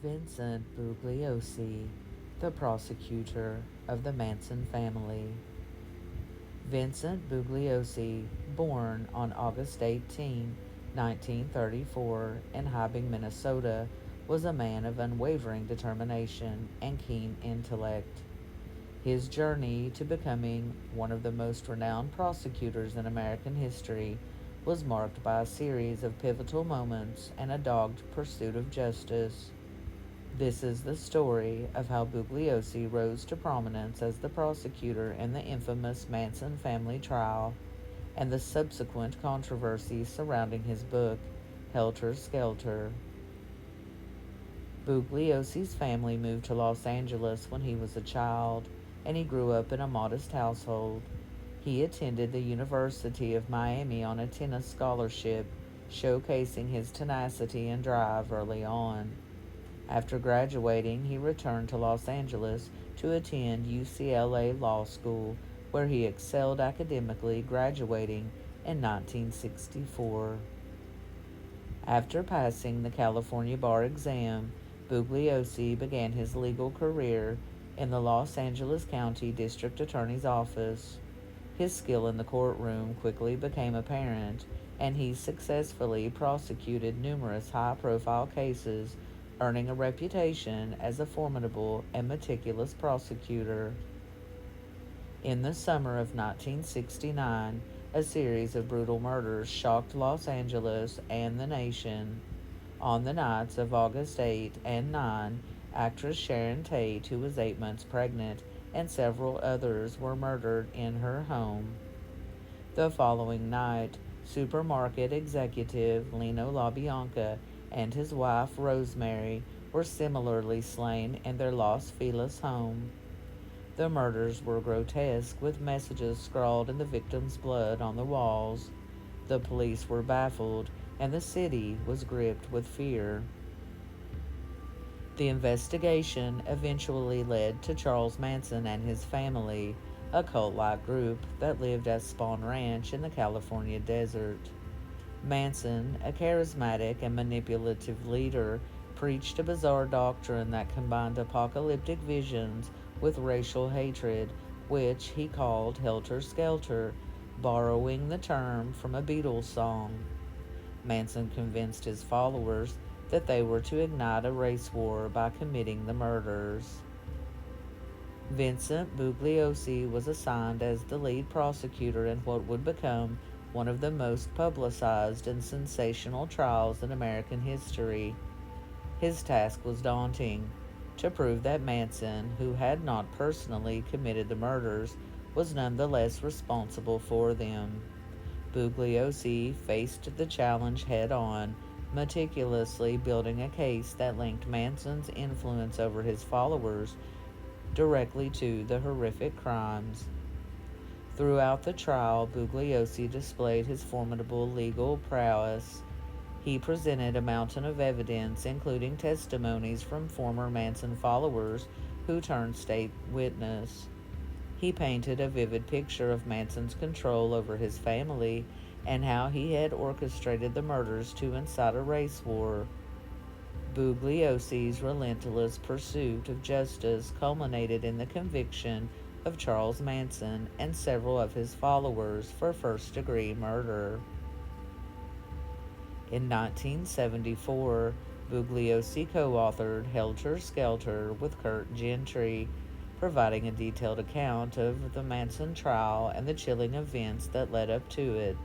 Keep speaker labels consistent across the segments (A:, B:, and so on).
A: Vincent Bugliosi, the prosecutor of the Manson family. Vincent Bugliosi, born on August 18, 1934, in Hibbing, Minnesota, was a man of unwavering determination and keen intellect. His journey to becoming one of the most renowned prosecutors in American history was marked by a series of pivotal moments and a dogged pursuit of justice. This is the story of how Bugliosi rose to prominence as the prosecutor in the infamous Manson family trial and the subsequent controversy surrounding his book, Helter Skelter. Bugliosi's family moved to Los Angeles when he was a child, and he grew up in a modest household. He attended the University of Miami on a tennis scholarship, showcasing his tenacity and drive early on. After graduating, he returned to Los Angeles to attend UCLA Law School, where he excelled academically, graduating in 1964. After passing the California bar exam, Bugliosi began his legal career in the Los Angeles County District Attorney's Office. His skill in the courtroom quickly became apparent, and he successfully prosecuted numerous high profile cases, earning a reputation as a formidable and meticulous prosecutor. In the summer of 1969, a series of brutal murders shocked Los Angeles and the nation. On the nights of August 8 and 9, actress Sharon Tate, who was 8 months pregnant, and several others were murdered in her home. The following night, supermarket executive Lino LaBianca and his wife Rosemary were similarly slain in their Los Feliz home. The murders were grotesque, with messages scrawled in the victims' blood on the walls. The police were baffled, and the city was gripped with fear. The investigation eventually led to Charles Manson and his family, a cult like group that lived at Spawn Ranch in the California desert. Manson, a charismatic and manipulative leader, preached a bizarre doctrine that combined apocalyptic visions with racial hatred, which he called Helter Skelter, borrowing the term from a Beatles song. Manson convinced his followers that they were to ignite a race war by committing the murders. Vincent Bugliosi was assigned as the lead prosecutor in what would become one of the most publicized and sensational trials in American history. His task was daunting: to prove that Manson, who had not personally committed the murders, was nonetheless responsible for them. Bugliosi faced the challenge head on, meticulously building a case that linked Manson's influence over his followers directly to the horrific crimes. Throughout the trial, Bugliosi displayed his formidable legal prowess. He presented a mountain of evidence, including testimonies from former Manson followers who turned state witness. He painted a vivid picture of Manson's control over his family and how he had orchestrated the murders to incite a race war. Bugliosi's relentless pursuit of justice culminated in the conviction of Charles Manson and several of his followers for first degree murder. In 1974, Bugliosi co authored Helter Skelter with Kurt Gentry, providing a detailed account of the Manson trial and the chilling events that led up to it.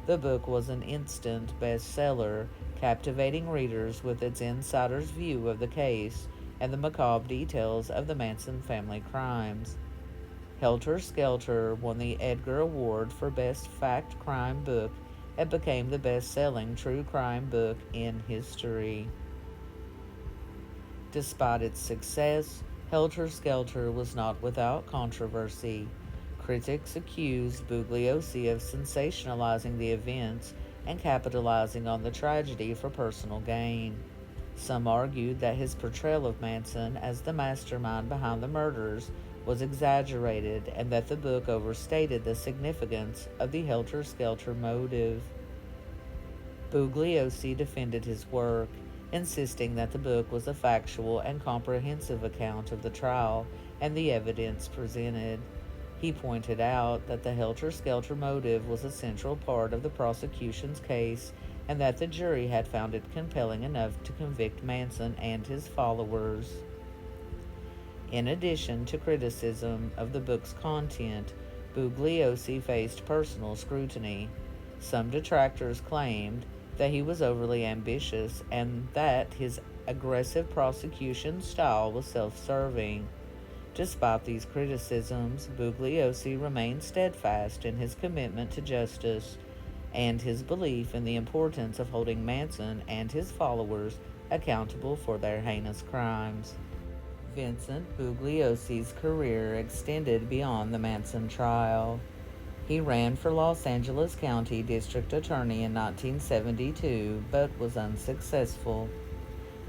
A: The book was an instant bestseller, captivating readers with its insider's view of the case and the macabre details of the Manson family crimes. Helter Skelter won the Edgar Award for Best Fact Crime Book and became the best-selling true crime book in history. Despite its success, Helter Skelter was not without controversy. Critics accused Bugliosi of sensationalizing the events and capitalizing on the tragedy for personal gain. Some argued that his portrayal of Manson as the mastermind behind the murders was exaggerated and that the book overstated the significance of the Helter Skelter motive. Bugliosi defended his work. insisting that the book was a factual and comprehensive account of the trial and the evidence presented. He pointed out that the helter-skelter motive was a central part of the prosecution's case and that the jury had found it compelling enough to convict Manson and his followers. In addition to criticism of the book's content, Bugliosi faced personal scrutiny. Some detractors claimed that he was overly ambitious and that his aggressive prosecution style was self-serving. Despite these criticisms, Bugliosi remained steadfast in his commitment to justice and his belief in the importance of holding Manson and his followers accountable for their heinous crimes. Vincent Bugliosi's career extended beyond the Manson trial. He ran for Los Angeles County District Attorney in 1972 but was unsuccessful.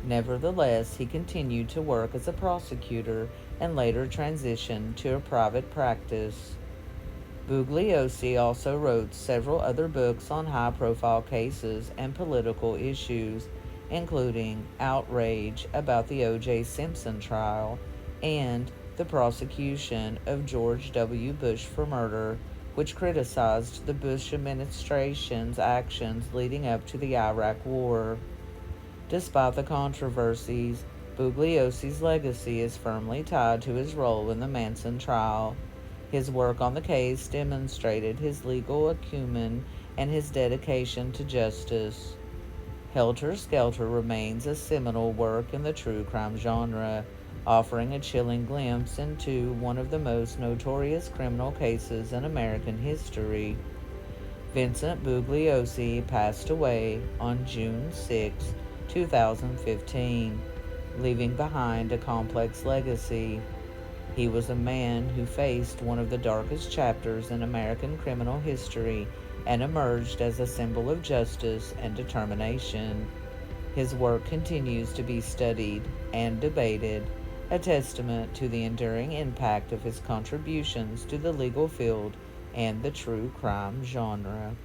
A: Nevertheless, he continued to work as a prosecutor and later transitioned to a private practice. Bugliosi also wrote several other books on high-profile cases and political issues, including Outrage about the O.J. Simpson trial and The Prosecution of George W. Bush for Murder, which criticized the Bush administration's actions leading up to the Iraq War. Despite the controversies, Bugliosi's legacy is firmly tied to his role in the Manson trial. His work on the case demonstrated his legal acumen and his dedication to justice. Helter Skelter remains a seminal work in the true crime genre, offering a chilling glimpse into one of the most notorious criminal cases in American history. Vincent Bugliosi passed away on June 6, 2015, leaving behind a complex legacy. He was a man who faced one of the darkest chapters in American criminal history and emerged as a symbol of justice and determination. His work continues to be studied and debated, a testament to the enduring impact of his contributions to the legal field and the true crime genre.